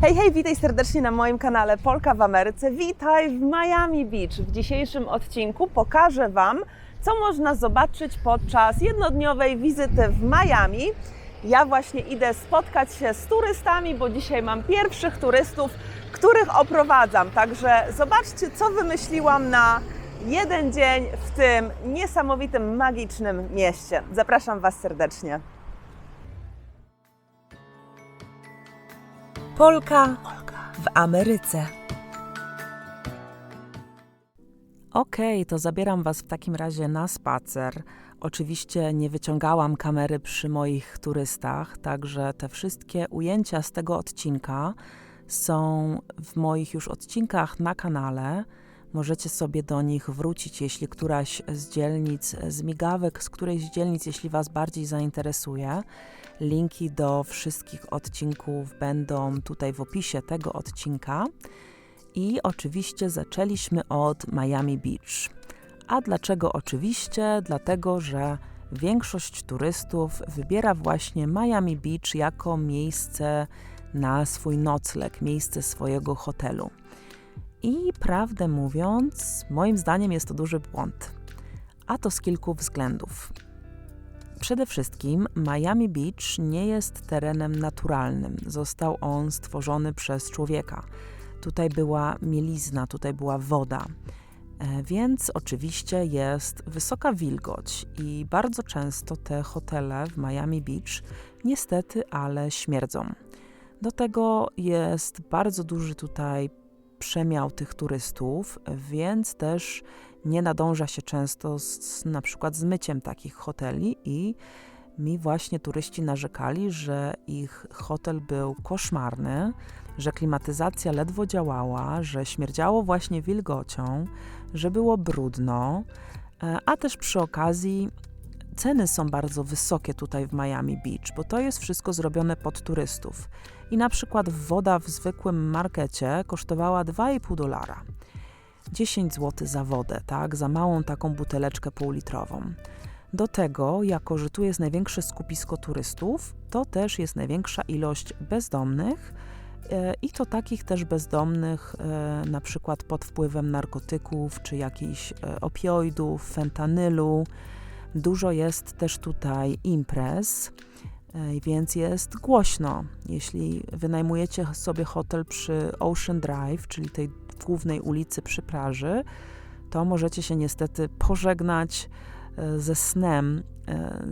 Hej, hej, witaj serdecznie na moim kanale Polka w Ameryce. Witaj w Miami Beach. W dzisiejszym odcinku pokażę Wam, co można zobaczyć podczas jednodniowej wizyty w Miami. Ja właśnie idę spotkać się z turystami, bo dzisiaj mam pierwszych turystów, których oprowadzam. Także zobaczcie, co wymyśliłam na jeden dzień w tym niesamowitym, magicznym mieście. Zapraszam Was serdecznie. Polka w Ameryce. Okej, to zabieram Was w takim razie na spacer. Oczywiście nie wyciągałam kamery przy moich turystach, także te wszystkie ujęcia z tego odcinka są w moich już odcinkach na kanale. Możecie sobie do nich wrócić, jeśli któraś z dzielnic, z migawek, z którejś z dzielnic, jeśli Was bardziej zainteresuje. Linki do wszystkich odcinków będą tutaj w opisie tego odcinka. I oczywiście zaczęliśmy od Miami Beach. A dlaczego oczywiście? Dlatego, że większość turystów wybiera właśnie Miami Beach jako miejsce na swój nocleg, miejsce swojego hotelu. I prawdę mówiąc, moim zdaniem jest to duży błąd. A to z kilku względów. Przede wszystkim Miami Beach nie jest terenem naturalnym. Został on stworzony przez człowieka. Tutaj była mielizna, tutaj była woda. Więc oczywiście jest wysoka wilgoć i bardzo często te hotele w Miami Beach niestety, ale śmierdzą. Do tego jest bardzo duży tutaj przemiał tych turystów, więc też nie nadąża się często na przykład z myciem takich hoteli i mi właśnie turyści narzekali, że ich hotel był koszmarny, że klimatyzacja ledwo działała, że śmierdziało właśnie wilgocią, że było brudno, a też przy okazji ceny są bardzo wysokie tutaj w Miami Beach, bo to jest wszystko zrobione pod turystów. I na przykład woda w zwykłym markecie kosztowała $2,5. 10 zł za wodę, tak? Za małą taką buteleczkę półlitrową. Do tego, jako że tu jest największe skupisko turystów, to też jest największa ilość bezdomnych i to takich też bezdomnych na przykład pod wpływem narkotyków czy jakichś opioidów, fentanylu. Dużo jest też tutaj imprez, więc jest głośno. Jeśli wynajmujecie sobie hotel przy Ocean Drive, czyli tej głównej ulicy przy plaży, to możecie się niestety pożegnać ze snem,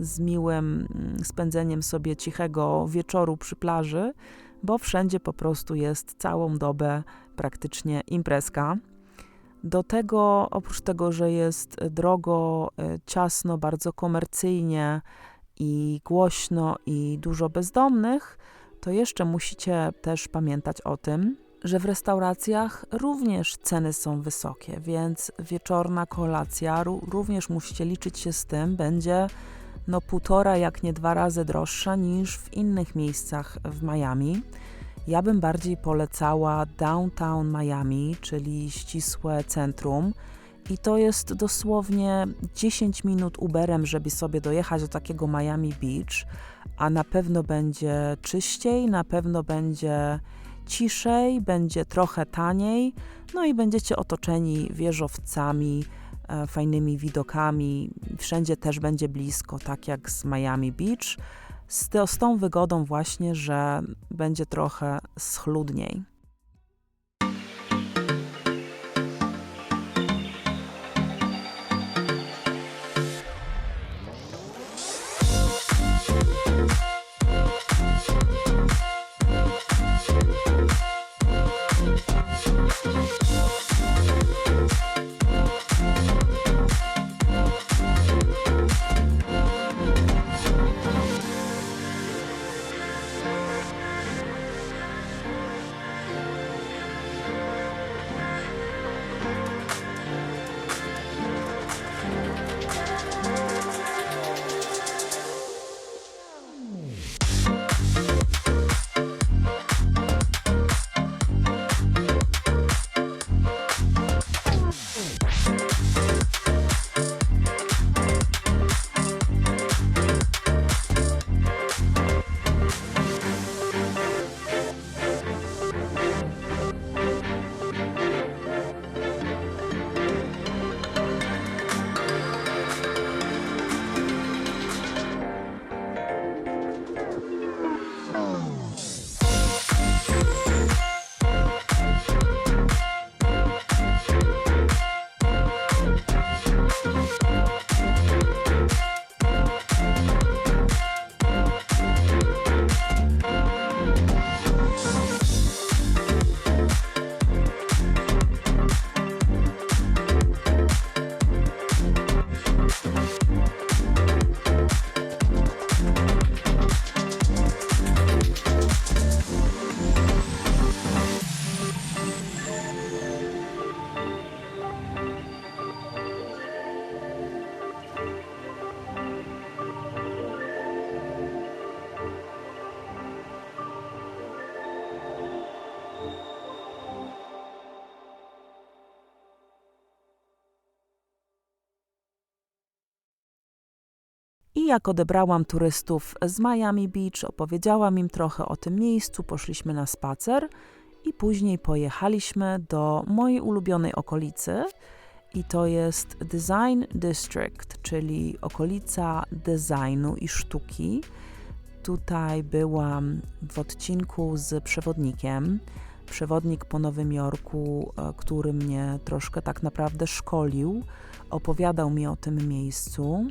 z miłym spędzeniem sobie cichego wieczoru przy plaży, bo wszędzie po prostu jest całą dobę praktycznie imprezka. Do tego, oprócz tego, że jest drogo, ciasno, bardzo komercyjnie i głośno i dużo bezdomnych, to jeszcze musicie też pamiętać o tym, że w restauracjach również ceny są wysokie, więc wieczorna kolacja również musicie liczyć się z tym, będzie 1,5, jak nie 2 razy droższa niż w innych miejscach w Miami. Ja bym bardziej polecała downtown Miami, czyli ścisłe centrum. I to jest dosłownie 10 minut Uberem, żeby sobie dojechać do takiego Miami Beach, a na pewno będzie czyściej, na pewno będzie ciszej, będzie trochę taniej, no i będziecie otoczeni wieżowcami, fajnymi widokami. Wszędzie też będzie blisko, tak jak z Miami Beach, z tą wygodą właśnie, że będzie trochę schludniej. I jak odebrałam turystów z Miami Beach, opowiedziałam im trochę o tym miejscu, poszliśmy na spacer i później pojechaliśmy do mojej ulubionej okolicy i to jest Design District, czyli okolica designu i sztuki. Tutaj byłam w odcinku z przewodnikiem. Przewodnik po Nowym Jorku, który mnie troszkę tak naprawdę szkolił, opowiadał mi o tym miejscu.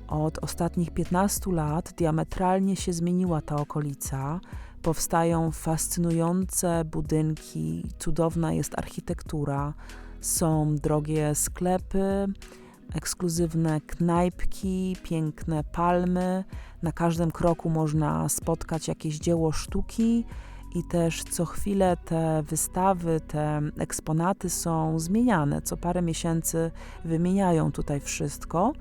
Od ostatnich 15 lat diametralnie się zmieniła ta okolica. Powstają fascynujące budynki, cudowna jest architektura, są drogie sklepy, ekskluzywne knajpki, piękne palmy. Na każdym kroku można spotkać jakieś dzieło sztuki i też co chwilę te wystawy, te eksponaty są zmieniane. Co parę miesięcy wymieniają tutaj wszystko.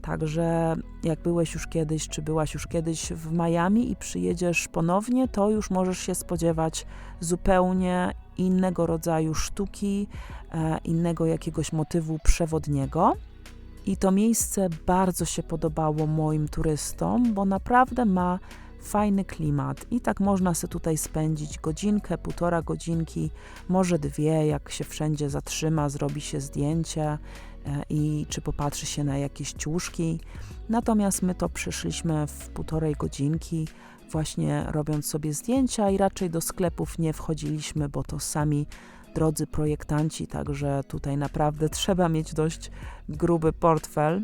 Także jak byłeś już kiedyś, czy byłaś już kiedyś w Miami i przyjedziesz ponownie, to już możesz się spodziewać zupełnie innego rodzaju sztuki, innego jakiegoś motywu przewodniego. I to miejsce bardzo się podobało moim turystom, bo naprawdę ma fajny klimat i tak można sobie tutaj spędzić godzinkę, 1,5 godzinki, może 2, jak się wszędzie zatrzyma, zrobi się zdjęcie i czy popatrzy się na jakieś ciuszki. Natomiast my to przyszliśmy w 1,5 godzinki, właśnie robiąc sobie zdjęcia i raczej do sklepów nie wchodziliśmy, bo to sami drodzy projektanci, także tutaj naprawdę trzeba mieć dość gruby portfel.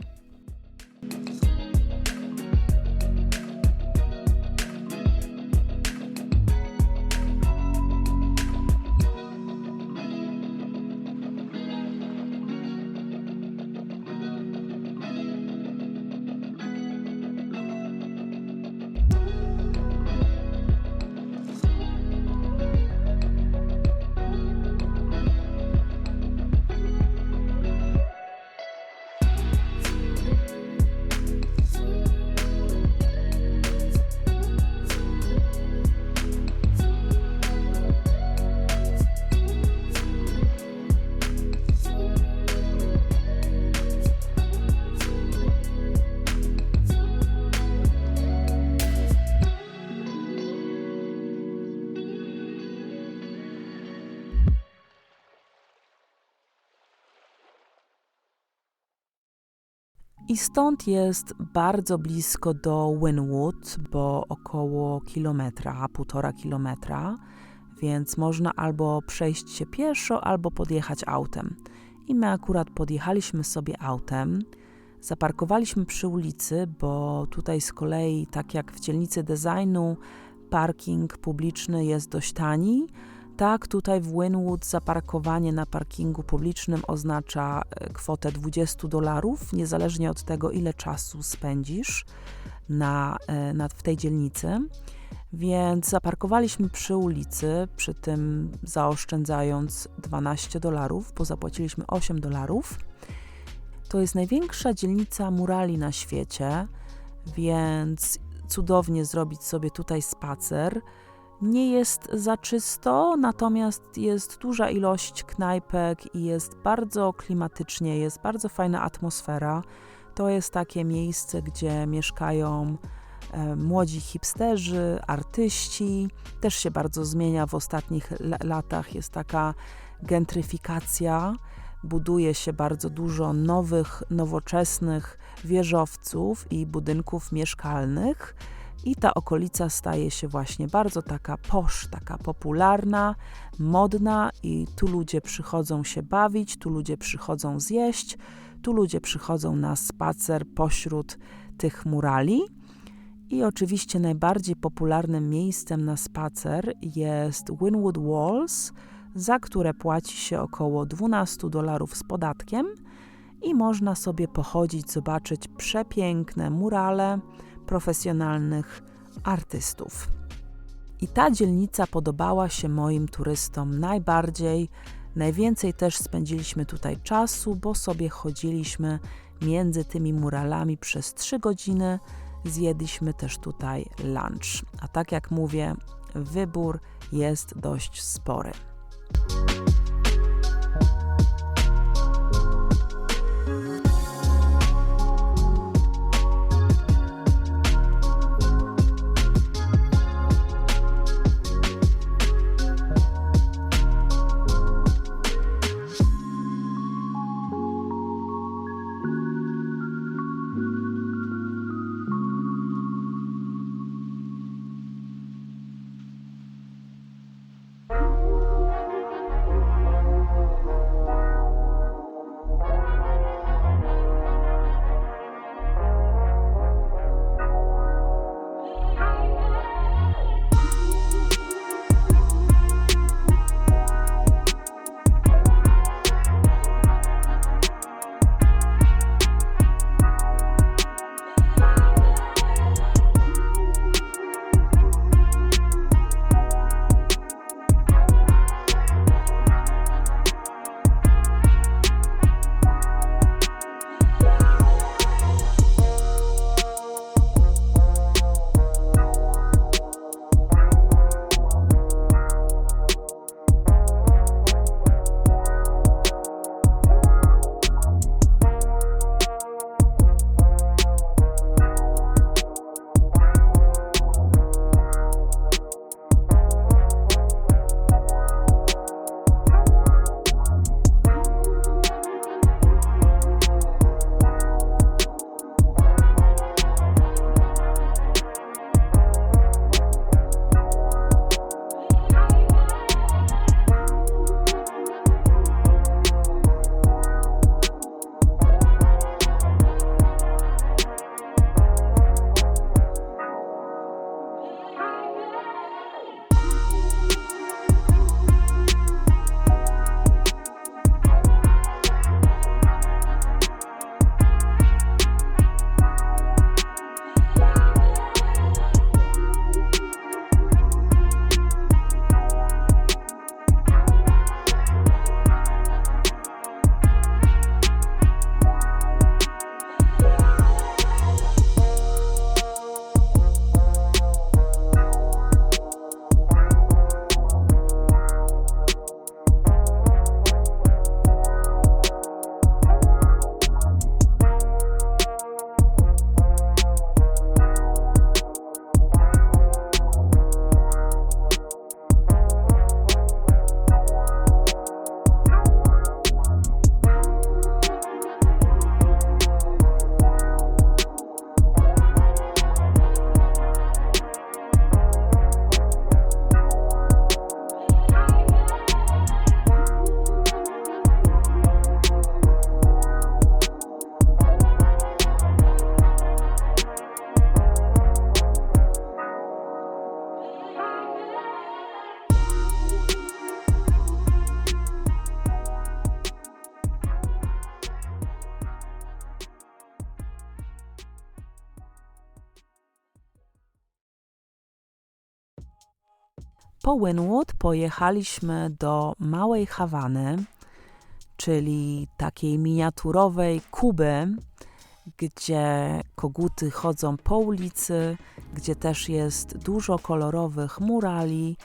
I stąd jest bardzo blisko do Wynwood, bo około 1,5 kilometra, więc można albo przejść się pieszo, albo podjechać autem. I my akurat podjechaliśmy sobie autem, zaparkowaliśmy przy ulicy, bo tutaj z kolei, tak jak w dzielnicy designu, parking publiczny jest dość tani. Tak, tutaj w Wynwood zaparkowanie na parkingu publicznym oznacza kwotę $20, niezależnie od tego, ile czasu spędzisz w tej dzielnicy. Więc zaparkowaliśmy przy ulicy, przy tym zaoszczędzając $12, bo zapłaciliśmy $8. To jest największa dzielnica murali na świecie, więc cudownie zrobić sobie tutaj spacer. Nie jest za czysto, natomiast jest duża ilość knajpek i jest bardzo klimatycznie, jest bardzo fajna atmosfera. To jest takie miejsce, gdzie mieszkają młodzi hipsterzy, artyści. Też się bardzo zmienia w ostatnich latach, jest taka gentryfikacja. Buduje się bardzo dużo nowych, nowoczesnych wieżowców i budynków mieszkalnych. I ta okolica staje się właśnie bardzo taka posh, taka popularna, modna i tu ludzie przychodzą się bawić, tu ludzie przychodzą zjeść, tu ludzie przychodzą na spacer pośród tych murali. I oczywiście najbardziej popularnym miejscem na spacer jest Wynwood Walls, za które płaci się około $12 z podatkiem i można sobie pochodzić, zobaczyć przepiękne murale profesjonalnych artystów. I ta dzielnica podobała się moim turystom najbardziej. Najwięcej też spędziliśmy tutaj czasu, bo sobie chodziliśmy między tymi muralami przez 3 godziny. Zjedliśmy też tutaj lunch. A tak jak mówię, wybór jest dość spory. Po Wynwood pojechaliśmy do Małej Hawany, czyli takiej miniaturowej Kuby, gdzie koguty chodzą po ulicy, gdzie też jest dużo kolorowych murali,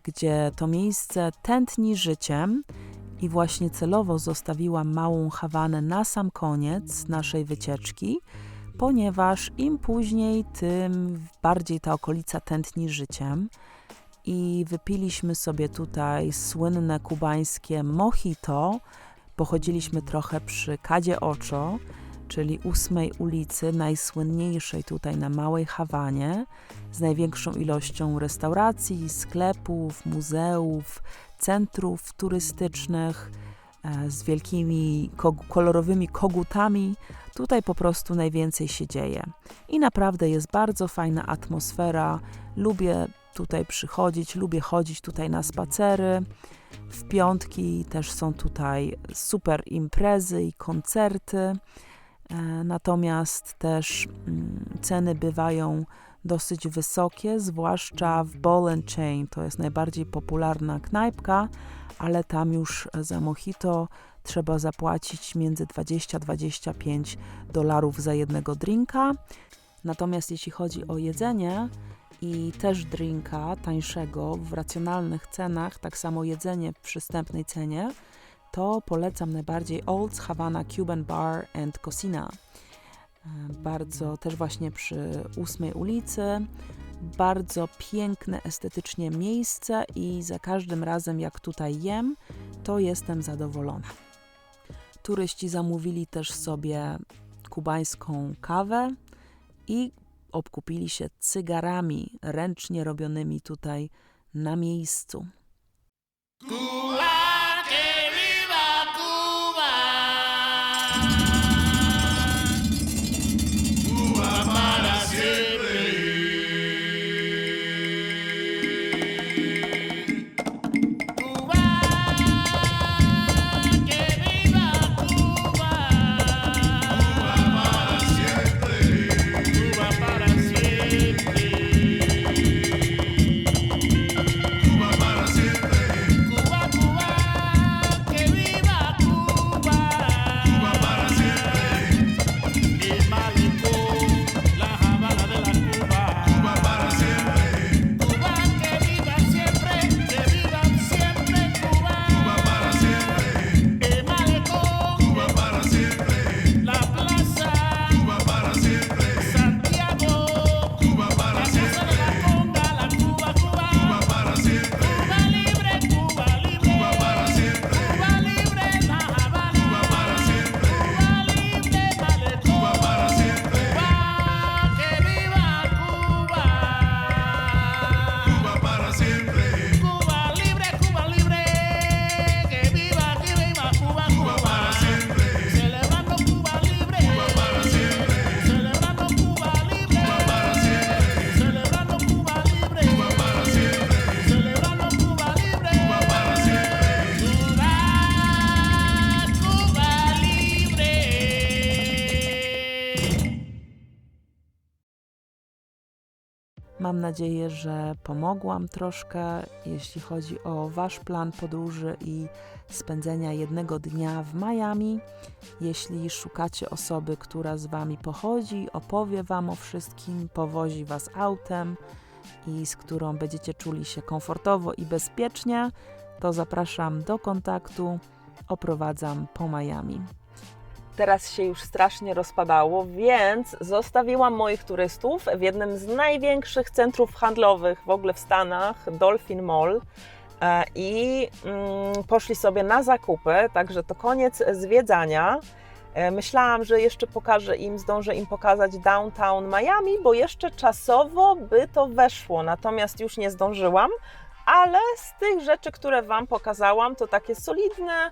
gdzie to miejsce tętni życiem i właśnie celowo zostawiłam Małą Hawanę na sam koniec naszej wycieczki, ponieważ im później, tym bardziej ta okolica tętni życiem. I wypiliśmy sobie tutaj słynne kubańskie mojito, pochodziliśmy trochę przy Calle Ocho, czyli 8 ulicy, najsłynniejszej tutaj na Małej Hawanie, z największą ilością restauracji, sklepów, muzeów, centrów turystycznych, z wielkimi kolorowymi kogutami. Tutaj po prostu najwięcej się dzieje. I naprawdę jest bardzo fajna atmosfera. Lubię tutaj przychodzić, lubię chodzić tutaj na spacery. W piątki też są tutaj super imprezy i koncerty. Natomiast też ceny bywają dosyć wysokie, zwłaszcza w Ball and Chain. To jest najbardziej popularna knajpka, ale tam już za mojito trzeba zapłacić między $20–25 za jednego drinka. Natomiast jeśli chodzi o jedzenie i też drinka tańszego w racjonalnych cenach, tak samo jedzenie w przystępnej cenie, to polecam najbardziej Olds Havana Cuban Bar and Cocina. Bardzo też właśnie przy 8 ulicy. Bardzo piękne estetycznie miejsce i za każdym razem jak tutaj jem, to jestem zadowolona. Turyści zamówili też sobie kubańską kawę i obkupili się cygarami ręcznie robionymi tutaj na miejscu. Mam nadzieję, że pomogłam troszkę, jeśli chodzi o Wasz plan podróży i spędzenia jednego dnia w Miami. Jeśli szukacie osoby, która z Wami pochodzi, opowie Wam o wszystkim, powozi Was autem i z którą będziecie czuli się komfortowo i bezpiecznie, to zapraszam do kontaktu, oprowadzam po Miami. Teraz się już strasznie rozpadało, więc zostawiłam moich turystów w jednym z największych centrów handlowych w ogóle w Stanach, Dolphin Mall, i poszli sobie na zakupy, także to koniec zwiedzania. Myślałam, że jeszcze zdążę im pokazać downtown Miami, bo jeszcze czasowo by to weszło, natomiast już nie zdążyłam, ale z tych rzeczy, które Wam pokazałam, to takie solidne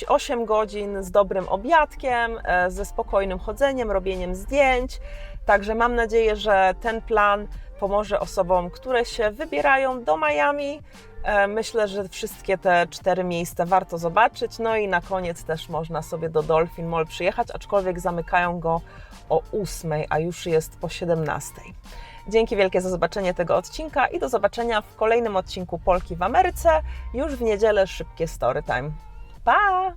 8 godzin z dobrym obiadkiem, ze spokojnym chodzeniem, robieniem zdjęć. Także mam nadzieję, że ten plan pomoże osobom, które się wybierają do Miami. Myślę, że wszystkie te 4 miejsca warto zobaczyć. No i na koniec też można sobie do Dolphin Mall przyjechać, aczkolwiek zamykają go o 8, a już jest po 17. Dzięki wielkie za zobaczenie tego odcinka i do zobaczenia w kolejnym odcinku Polki w Ameryce już w niedzielę. Szybkie story time. Pa!